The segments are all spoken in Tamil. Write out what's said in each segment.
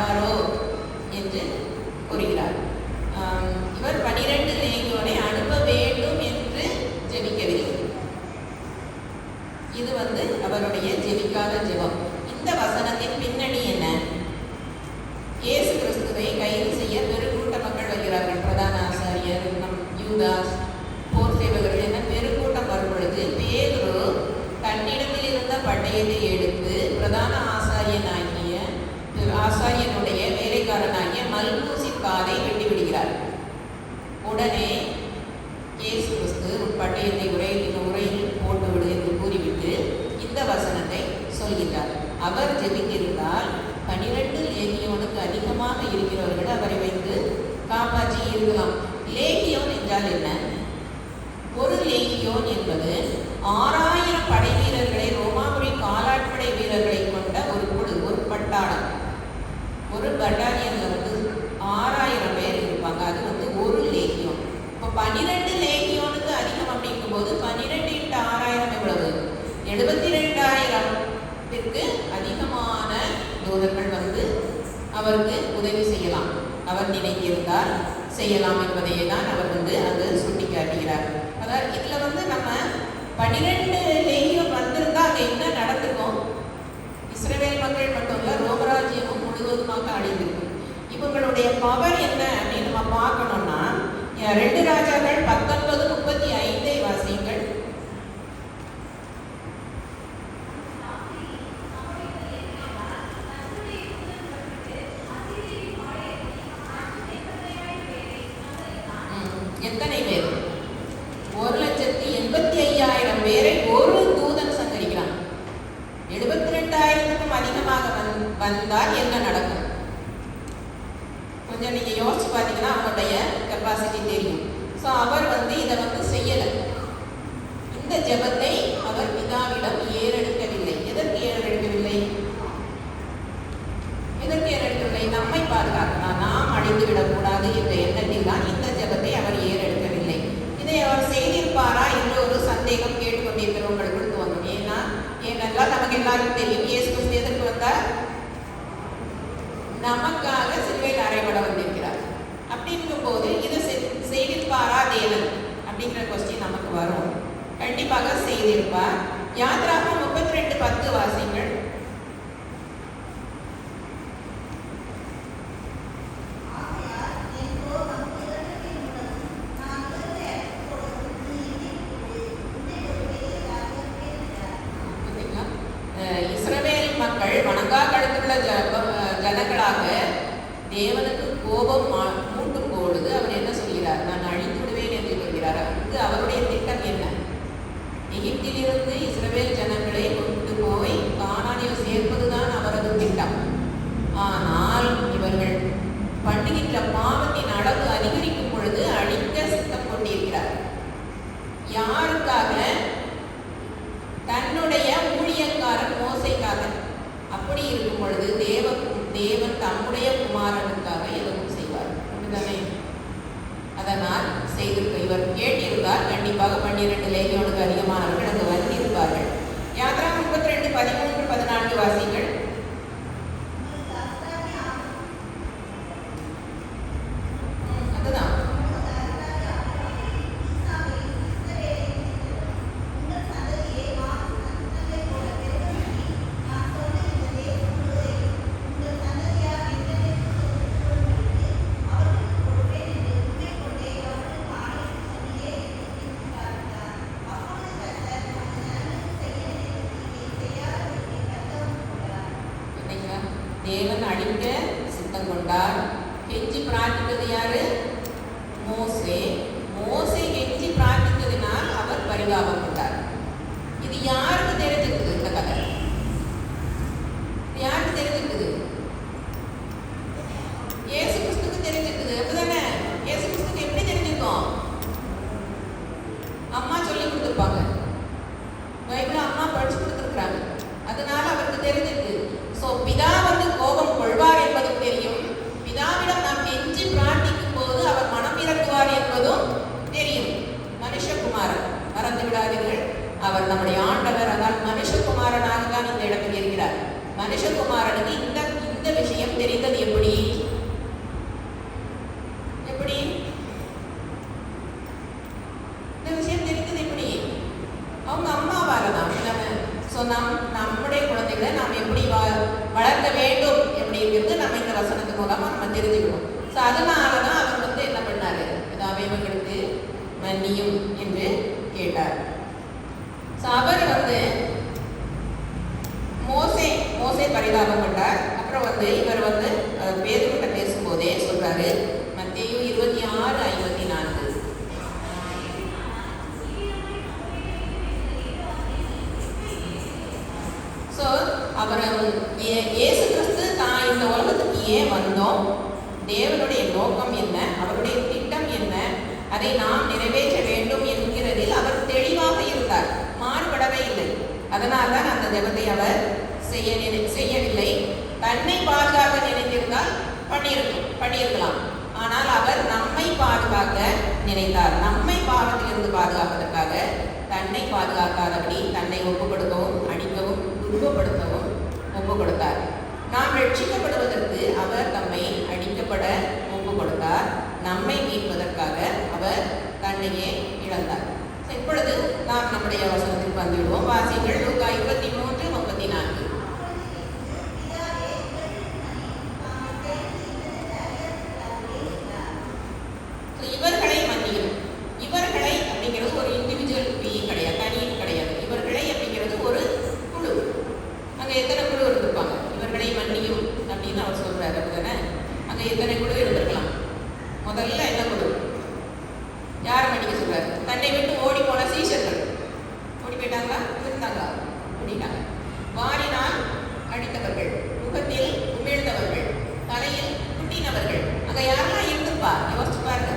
மாட்டாரோ என்று கூறுகிறார். இவர் 12 லேகியோனை அனுப்ப வேண்டும் என்று ஜெபிக்கவில்லை. இது அவருடைய ஜெபிக்காத ஜெபம். இந்த வசனத்தின் பின்னணி என்ன? இயேசு கிறிஸ்துவை கைது செய்ய பெருக்கூட்ட மக்கள் வருகிறார்கள். பிரதான ஆசாரியர், யூதாஸ், போர் சேவகர்கள் என பெருக்கூட்டம் வரும் பொழுது பேதுரு தன்னிடத்தில் இருந்த பட்டயத்தை எடுத்து பிரதான ஆசாரியனுடைய வேலைக்காரனாகிய மல்கூசின் காதை வெட்டிவிடுகிறார். உடனே இயேசு கிறிஸ்து பட்டயத்தை உரையில் போட்டுவிடு என்று கூறிவிட்டு இந்த வசனத்தை சொல்கிறார். அவர் ஜெபித்திருந்தால் 12 லேகியோனுக்கு அதிகமாக இருக்கிறவர்கள் அவரை வைத்து காப்பாற்றி இருக்கலாம். லேகியோன் என்றால் என்ன? ஒரு லேகியோன் என்பது 6000 படை வீரர்களை, ரோமாபுரி காலாட்படை வீரர்களை கொண்ட ஒரு குழு, ஒரு பட்டாளம். ஒரு பட்டாலியன்ல 6000 பேர் இருப்பாங்க. அது ஒரு லேகியோன். இப்போ 12 லேகியோனுக்கு அதிகம் அப்படிங்கும்போது 12 × 6000 எவ்வளவு? 72,000க்கு அதிகமான தூதர்கள் அவருக்கு உதவி செய்யலாம். அவர் நினைத்திருந்தால் செய்யலாம் என்பதையே தான் அவர் அங்கு சுட்டி காட்டுகிறார். அதாவது இதில் நம்ம 12 லேகியோன் வந்திருந்தா அங்கே என்ன நடந்திருக்கும்? இஸ்ரவேல் மக்கள் மட்டும் இல்லை, ரோமராஜ்யமும் முழுவதுமாக அழிந்திருக்கும். இவங்களுடைய பவர் என்ன அப்படின்னு நம்ம பார்க்கணும்னா 2 ராஜாக்கள் 19:35 வாசியுங்கள். எத்தனை பேர்? 1,85,000 பேரை ஒரு தூதன் சங்கரிக்கிறான். 72,000க்கும் அதிகமாக வந்தால் என்ன நடக்கும்? கொஞ்சம் நீங்க யோசிச்சு பார்த்தீங்கன்னா அவங்களுடைய கெப்பாசிட்டி தெரியும். ஸோ அவர் இதை செய்யலை. இந்த ஜெபத்தை அவர் பிதாவிடம் ஏறெடுக்கவில்லை. எதற்கு ஏறெடுக்கவில்லை? நம்மை பாதுகாக்கலாம், நாம் அழிந்து விடக்கூடாது என்ற எண்ணத்தில் தான் இந்த ஜெபத்தை அவர் ஏறெடுக்கவில்லை. இதை அவர் செய்திருப்பாரா என்று ஒரு சந்தேகம் கேட்டுக்கொண்டிருக்கிறவங்களுக்கு தோன்றும். ஏனென்றால் நமக்கு எல்லாருக்கும் தெரியும், இயேசு கிறிஸ்து எதற்கு வந்தார்? நமக்காக சிலுவையில் அறைபட வந்திருக்கிறார். அப்படிங்கும் போது இதை செய்திருப்பாரா தேவன் அப்படிங்கிற கொஸ்டின் நமக்கு வரும். கண்டிப்பாக செய்திருப்பார். யாத்ராகமம் 32:10 வாசிங்கள். இஸ்ரவேல் மக்கள் வணங்கா கழுத்துள்ள ஜனங்களாக தேவனுக்கு கோபம் மூட்டும் பொழுது அவர் என்ன சொல்கிறார்? நான் அழித்து விடுவேன் என்று சொல்கிறார். அங்கு அவருடைய திட்டம் என்ன? எகிப்திலிருந்து இஸ்ரவேல் ஜனங்களை கொண்டு போய் கானானில் சேர்ப்பதுதான் அவரது திட்டம். ஆனால் இவர்கள் பண்ணுகின்ற பாவத்தின் அளவு அதிகரிக்கும் பொழுது அழிக்க சித்தம் கொண்டிருக்கிறார். யாருக்காக? தன்னுடைய ஊழியக்காரன் மோசைக்காக. அப்படி இருக்கும் பொழுது தேவன் தம்முடைய குமாரனுக்காக எதுவும் செய்வார். அப்படிதானே? அதனால் செய்திருக்க இவர் கேட்டிருந்தால் கண்டிப்பாக 12 லேகியோனுக்கு அதிகமானவர்கள் அங்கு வந்திருப்பார்கள். யாத்ராகமம் 32:13-14 வாசிங்கள். தேவன் அழிக்க சித்தம் கொண்டார். கெஞ்சி பிரார்த்தித்தது யாரு? மோசே. கெஞ்சி பிரார்த்தித்ததினால் அவர் பரிதாபம் கொண்டார். இது யாருக்கு தெரிஞ்சிருக்குது? இந்த கதை யாருக்கு தெரிஞ்சிருக்குது? இயேசு கிறிஸ்துக்கு தெரிஞ்சிருக்குது. அப்படிதானே? இயேசு கிறிஸ்துக்கு எப்படி தெரிஞ்சிருக்கோம்? அம்மா சொல்லி கொடுத்துருப்பாங்க. பைபிள் அம்மா படிச்சு கொடுத்துருக்குறாங்க. அதனால அவருக்கு தெரிஞ்சிருக்கு. ஸோ பிதா கோபம் கொள்வார் என்பதும் தெரியும். பிதாவிடம் நாம் கெஞ்சி பிரார்த்திக்கும் போது அவர் மனம் இறக்குவார் என்பதும் தெரியும். மனுஷகுமாரன் மறந்து விடாதீர்கள், அவர் நம்முடைய ஆண்டவர். அதால் மனுஷகுமாரனாக தான் இந்த இடத்தில் இருக்கிறார். மனுஷகுமாரனுக்கு இந்த விஷயம் தெரிந்தது எப்படி? குழந்தைகளை நாம் எப்படி வளர்க்க வேண்டும் அப்படிங்கிறது நம்ம இந்த வசனத்து மூலமாக நம்ம தெரிஞ்சுக்கணும். ஸோ அதனால தான் அவர் வந்து என்ன பண்ணார், அதாவது இவங்களுக்கு மன்னியும் என்று கேட்டார். ஸோ அவர் வந்து மோசே பரிதாபம் பண்ணார். அப்புறம் வந்து இவர் வந்து பேதுருகிட்ட பேசும்போதே சொல்றாரு, மத்தேயு 26:54. ஸோ அவர் இயேசு கிறிஸ்து தான் இந்த உலகத்துக்கு ஏன் வந்தோம், தேவனுடைய நோக்கம் என்ன, அவருடைய திட்டம் என்ன, அதை நாம் நிறைவேற்ற வேண்டும் என்கிறதில் அவர் தெளிவாக இருந்தார், மாறுபடவே இல்லை. அதனால் தான் அந்த ஜெபத்தை அவர் செய்யவில்லை. தன்னை பாதுகாக்க நினைத்திருந்தால் பண்ணியிருக்கலாம். ஆனால் அவர் நம்மை பாதுகாக்க நினைத்தார். நம்மை பாவத்திலிருந்து பாதுகாப்பதற்காக தன்னை பாதுகாக்காதபடி தன்னை ஒப்புக் கொடுக்கவும் அடிக்கவும் துன்பப்படுத்தவும் ஒப்புக் கொடுத்தார். நாம் ரட்சிக்கப்படுவதற்கு அவர் தம்மை அடிக்கப்பட ஒப்புக் கொடுத்தார். நம்மை மீட்பதற்காக அவர் தன்னையே இழந்தார். இப்பொழுது நாம் நம்முடைய வசனத்துக்கு வந்துவிடுவோம். வாசிங்கள் லூக்கா 23:34. இவர்களை மன்னியும். இவர்களை அப்படிங்கிறது ஒரு இண்டிவிஜுவல் பீயிங் கிடையாது, தனியும் கிடையாது. இவர்களை அப்படிங்கிறது ஒரு குழு. அங்கே எத்தனை குழு இருந்திருப்பாங்க? இவர்களை மன்னியும் அப்படின்னு அவர் சொல்றாரு. அப்படிதானே? அங்கே எத்தனை குழு இருந்திருக்கலாம்? முதல்ல என்ன குழு? யார் மன்னிக்க சொல்றாரு? தன்னை விட்டு ஓடி போன சீஷர்கள். ஓடி போயிட்டாங்களா? இருந்தாங்களா? ஓடிட்டாங்க. வாரினால் அடித்தவர்கள், முகத்தில் உமிழ்ந்தவர்கள், தலையில் குட்டினவர்கள். அங்க யாரெல்லாம் இருந்திருப்பா? யோசிச்சு பாருங்க.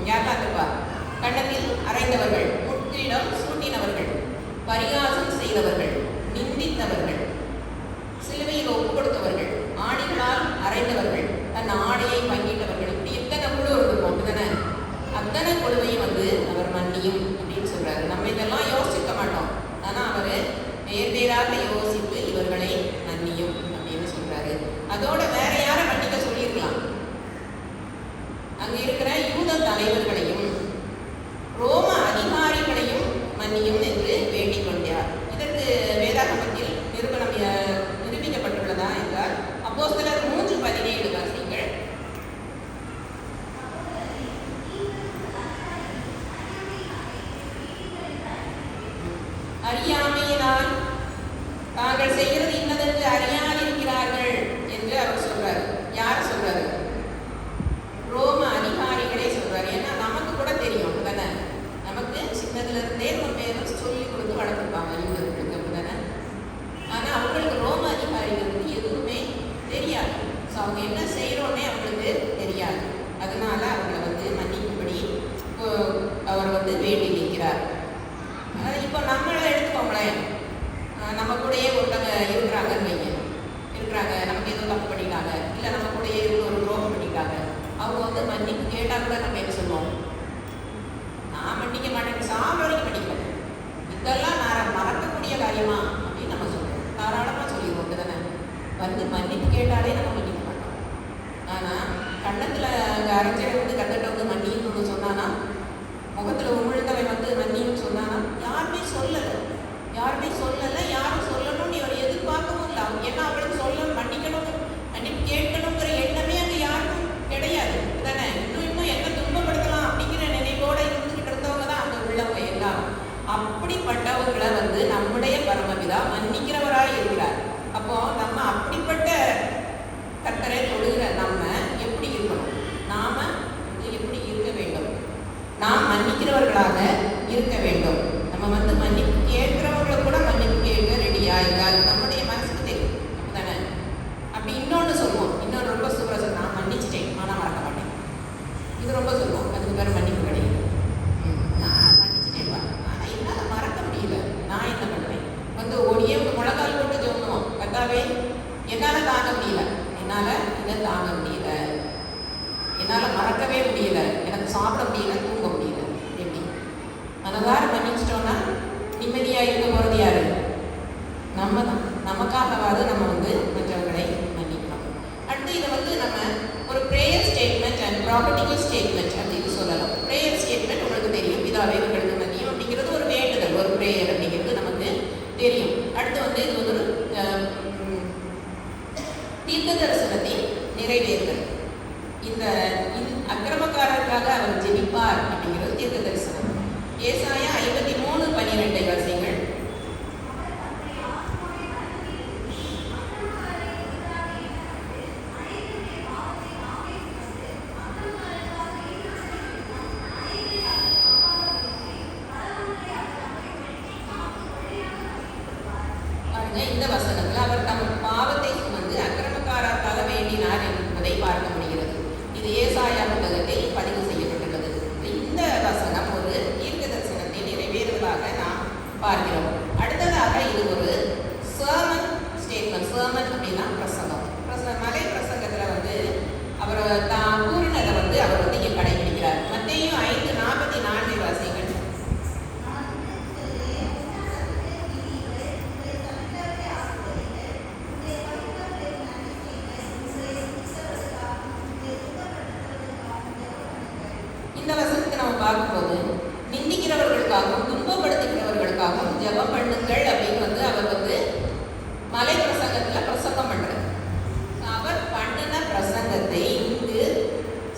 யாரெல்லாம் இருந்திருப்பா? கன்னத்தில் அரைந்தவர்கள், முற்றிடம் சூட்டினவர்கள், பரிகாசம் செய்தவர்கள், நிந்தித்தவர்கள், சிலுவையில் ஒப்பு கொடுத்தவர்கள், ஆணிகளால் அரைந்தவர்கள், தன் ஆடையை பங்கிட்டவர்கள். இப்படி எத்தனை குழு இருந்திருக்கும்? அப்படிதானே? அத்தனை குழுவையும் வந்து அவர் மன்னியும் அப்படின்னு சொல்றாரு. நம்ம இதெல்லாம் யோசிக்க மாட்டோம். ஆனா அவரு நேராக யோசித்து இவர்களை மன்னியும் அப்படின்னு சொல்றாரு. அதோட வேற யாரை மன்னிக்க சொல்லியிருக்கலாம்? அங்க இருக்கிற யூத தலைவர்களையும் ரோம அதிகாரிகளையும் மன்னியும் என்று வேண்டிக் கொண்டார். இதற்கு வேதாகமத்தில் நிரூபிக்கப்பட்டுள்ளதா என்றால் அப்போஸ்தலர் 3:17 வாசிங்கள். அறியாமையினால் தாங்கள் செய்கிறது இன்னதென்று அறியாதிருக்கிறார்கள் என்று அவர் சொல்றாரு. யார் சொல்றாரு? ரோம அதிகாரிகளே சொல்றாரு. ஏன்னா நமக்கு கூட தெரியும் தானே, நமக்கு சின்னதுல இருந்தே நம்ம பேரும் சொல்லி கொடுத்து வளர்த்துருப்பாங்க யூதர்களுக்கு, அப்படிதானே? ஆனா அவங்களுக்கு ரோம அதிகாரிகளுக்கு எதுவுமே தெரியாது. ஸோ அவங்க என்ன செய்யறோன்னே அவங்களுக்கு தெரியாது. அதனால அவங்களை வந்து மன்னிக்கும்படி அவர் வந்து வேண்டி நிற்கிறார். இப்போ நம்மளை எடுத்துக்கோங்களேன். நம்ம கூடயே ஒருத்தவங்க இருக்கிறாங்கன்னு வைங்க, நமக்கு எதுவும் தப்பு பண்ணிட்டாங்க, இல்லை நம்ம கூடயே இருந்து ஒரு துரோகம் பண்ணிட்டாங்க. அவங்க வந்து மன்னிப்பு கேட்டால் கூட நம்ம என்ன சொல்லுவோம்? நான் மன்னிக்க மாட்டேன், சாப்பிட வரைக்கும் மன்னிப்பேன். இதெல்லாம் நான் மறக்கக்கூடிய காரியமா அப்படின்னு நம்ம சொல்லுவோம். தாராளமாக சொல்லிடுவோம். தானே? வந்து மன்னிப்பு கேட்டாலே நம்ம மன்னிக்க மாட்டோம். ஆனால் கண்ணத்தில் அங்கே அரைச்சலை வந்து கண்ணத்தை வந்து மன்னின்னு சொன்னானா, முகத்தில் உமிழ்ந்தவை வந்து மன்னின்னு சொன்னானா, யாருமே சொல்லலை. யாரும் சொல்லணும்னு இவர் எதிர்பார்க்கவும் இல்லை. ஏன்னா அவளுக்கு மன்னிக்கணும், மன்னிப்பு கேட்கணுங்கிற எண்ணமே அங்கே யாருக்கும் கிடையாது. தானே? இன்னும் என்ன துன்பப்படுத்தலாம் அப்படிங்கிற நினைவோட இருந்துகிட்டு இருந்தவங்க தான் அங்கே உள்ளவங்க எல்லாம். அப்படிப்பட்டவங்களை வந்து நம்முடைய பரமபிதா மன்னிக்கிறவராக இருக்கிறார். அப்போ நம்ம அப்படிப்பட்ட கர்த்தரை தொழுகிற நம்ம எப்படி இருக்கணும்? நாம எப்படி இருக்க வேண்டும்? நாம் மன்னிக்கிறவர்களாக இருக்க வேண்டும். நம்ம வந்து மன்னிப்பு கேட்கிறவங்களை கூட மன்னிப்பு கேட்க ரெடியா இருக்காது. நம்முடைய மனசுக்கு தெரியும். அப்படிதானே? அப்படி இன்னொன்று சொல்லுவோம். இன்னொன்று ரொம்ப சூப்பராக சொல்லுவோம். நான் மன்னிச்சிட்டேன், ஆனால் மறக்க மாட்டேன். இது ரொம்ப சொல்லுவோம். அதுக்கு பேர் மன்னிப்பு கிடையாது. நான் மன்னிச்சிட்டேன்ப்பா, ஆனால் என்னால் மறக்க முடியல. நான் என்ன பண்ணுவேன்? வந்து ஓடியே ஒரு முழங்கால் போட்டு சொல்லுவோம், கர்த்தாவே என்னால் தாங்க முடியல, என்னால் இதை தாங்க முடியல, என்னால் மறக்கவே முடியல, எனக்கு சாப்பிட முடியல, தூங்க முடியல. எப்படி மனதார மன்னிச்சிட்டோன்னா நிம்மதியாக இருக்க போகிறது யாரு? நம்ம தான். நமக்காகவாது நம்ம வந்து மற்றவர்களை மன்னிக்கலாம். அடுத்து இதை வந்து நம்ம ஒரு ப்ரேயர் ஸ்டேட்மெண்ட் அண்ட் ப்ராபர்ட்டிக்கல் ஸ்டேட்மெண்ட் அப்படின்னு சொல்லலாம். ப்ரேயர் ஸ்டேட்மெண்ட் உங்களுக்கு தெரியும். பிதாவே இவர்களுக்கு மன்னியும் அப்படிங்கிறது ஒரு வேண்டுதல், ஒரு ப்ரேயர் அப்படிங்கிறது நமக்கு தெரியும். அடுத்து வந்து இது ஒரு தீர்க்க தரிசனத்தின் நிறைவேறுதல். இந்த அக்கிரமக்காரருக்காக அவர் ஜெபிப்பார் அப்படிங்கிறது தீர்க்க தரிசனம். ஏசாயா 53:12 வாசிங்கள். இந்த வசனத்தில் அவர் தம் பாவத்தை சுமந்து அக்கிரமக்காரருக்காக வேண்டினார் என்பதை பார்க்க முடிகிறது. இது ஏசாயா புத்தகத்தில் பதிவு செய்யப்பட்டுள்ளது. இந்த வசனம் ஒரு தீர்க்க தரிசனத்தை நிறைவேறுவதாக நாம் பார்க்கிறோம். அடுத்ததாக இது ஒரு சர்மன் ஸ்டேட்மெண்ட். சர்மன் அப்படின்னா பிரசங்கம். மலை பிரசங்கத்தில் அவர் தான் கூறினதை அவர் இங்கே கடைபிடிக்கிறார். மத்தேயு 5:44 வாசிங்கள். இந்த வசனத்தை நம்ம பார்க்கும்போது நிந்திக்கிறவர்களுக்காகவும் துன்பப்படுத்துகிறவர்களுக்காகவும் ஜெபம் பண்ணுங்கள் அப்படின்னு அவர் மலை பிரசங்கத்தில் பிரசங்கம் பண்றார். அவர் பண்ணின பிரசங்கத்தை இங்கு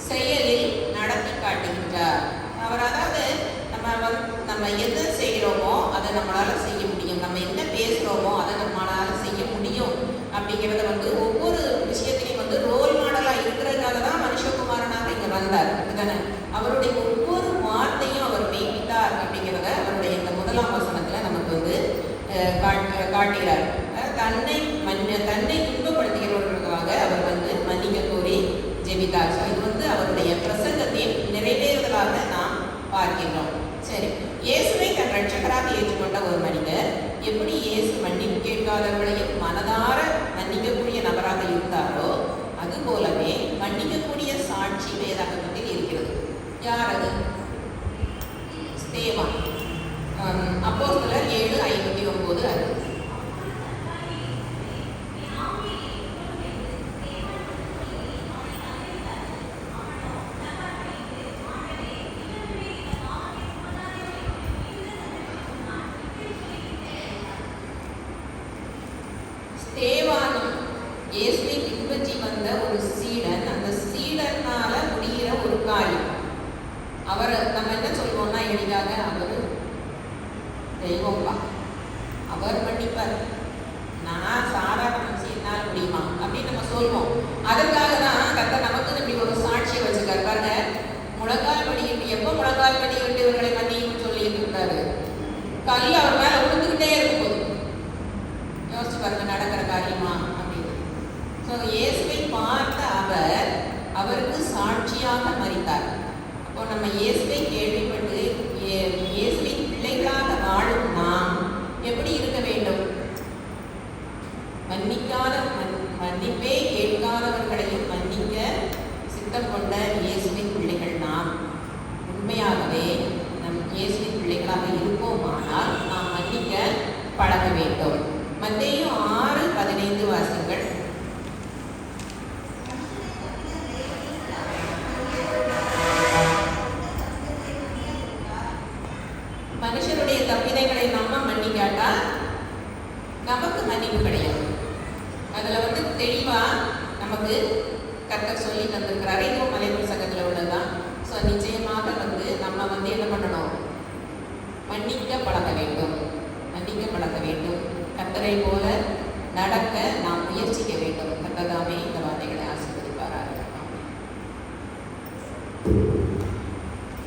செயலில் நடத்தி காட்டுகின்றார். அவர் அதாவது நம்ம எதை செய்கிறோமோ அதை நம்மளால செய்ய முடியும், நம்ம என்ன பேசுகிறோமோ அதை நம்மளால செய்ய முடியும் அப்படிங்கிறத ஒவ்வொரு விஷயத்திலையும் ரோல் மாடலாக இருக்கிறதுனால தான் மனுஷகுமாரனாக இங்கே வந்தார். அப்படிதானே? அவருடைய ஒவ்வொரு வார்த்தையும் அவர் மெய்ப்பித்தார் அப்படிங்கிறத அவருடைய இந்த முதலாம் வசனத்தில் நமக்கு காட்டுகிறார். தன்னை துன்பப்படுத்துகிறவர்களுக்காக அவர் மன்னிக்க கோரி ஜெபித்தார். ஸோ இது அவருடைய பிரசங்கத்தின் நிறைவேறுதலாக நாம் பார்க்கின்றோம். சரி, இயேசுவை தன் ரட்சகராக ஏற்றுக்கொண்ட ஒரு மனிதர் எப்படி இயேசு மன்னிப்பு கேட்காதவர்களையும் மனதார மன்னிக்கக்கூடிய நபராக இருந்தாரோ அது போலவே மன்னிக்கக்கூடிய சாட்சி வேதாகமத்தில் இருக்கிறது. யார் அது? ஸ்தேவான். அப்போஸ்தலர் 7:59 அது. ஸ்தேவானும் இயேசுவை பின்பற்றி வந்த ஒரு சீடன். அந்த சீடனால முடிகிற ஒரு காரியம். அவர் நம்ம என்ன சொல்லுவோம்னா எளிதாக அவர் தெய்வம்பா, அவர் மன்னிப்பார், நான் சாதாரண மனுஷனால் முடியுமா அப்படின்னு நம்ம சொல்லுவோம். அதற்காக தான் கர்த்தர் நமக்கு இப்படி ஒரு சாட்சியை வச்சுக்காரு. பாருங்க, முழங்கால் படிக்கிட்டு எப்போ முழங்கால் படிக்கிட்டு இவர்களை மன்னியும் சொல்லிட்டு இருக்காரு. கல் அவர் மேல விழுந்துக்கிட்டே இருக்கும் போது யோசிச்சு பாருங்க, நடக்கிற காரியமா அப்படின்னு. ஸோ இயேசுவை பார்த்த அவருக்கு சாட்சியாக மரித்தார். அப்போ நம்ம இயேசுவை கேள்விப்பட்டு இயேசுவின் பிள்ளைகளாக வாழும் நாம் எப்படி இருக்க வேண்டும்? மன்னிப்பே கேட்காதவர்களையும் மன்னிக்க சித்தம் கொண்ட இயேசுவின் பிள்ளைகள் நாம். உண்மையாகவே நம் இயேசுவின் பிள்ளைகளாக இருப்போமானால் நாம் மன்னிக்க பழக வேண்டும். மத்தேயு 6:15 வாசிங்கள். மனுஷருடைய தப்பிதைகளை நம்ம மன்னிக்காட்டா நமக்கு மன்னிப்பு கிடையாது. அதுல தெளிவா நமக்கு கர்த்தர் சொல்லி தந்திருக்கிறாரு. இதுவும் மலை பிரசங்கத்தில் உள்ளதுதான். ஸோ நிச்சயமாக நம்ம என்ன பண்ணணும்? மன்னிக்க பழக வேண்டும். கர்த்தரை போல நடக்க நாம் முயற்சி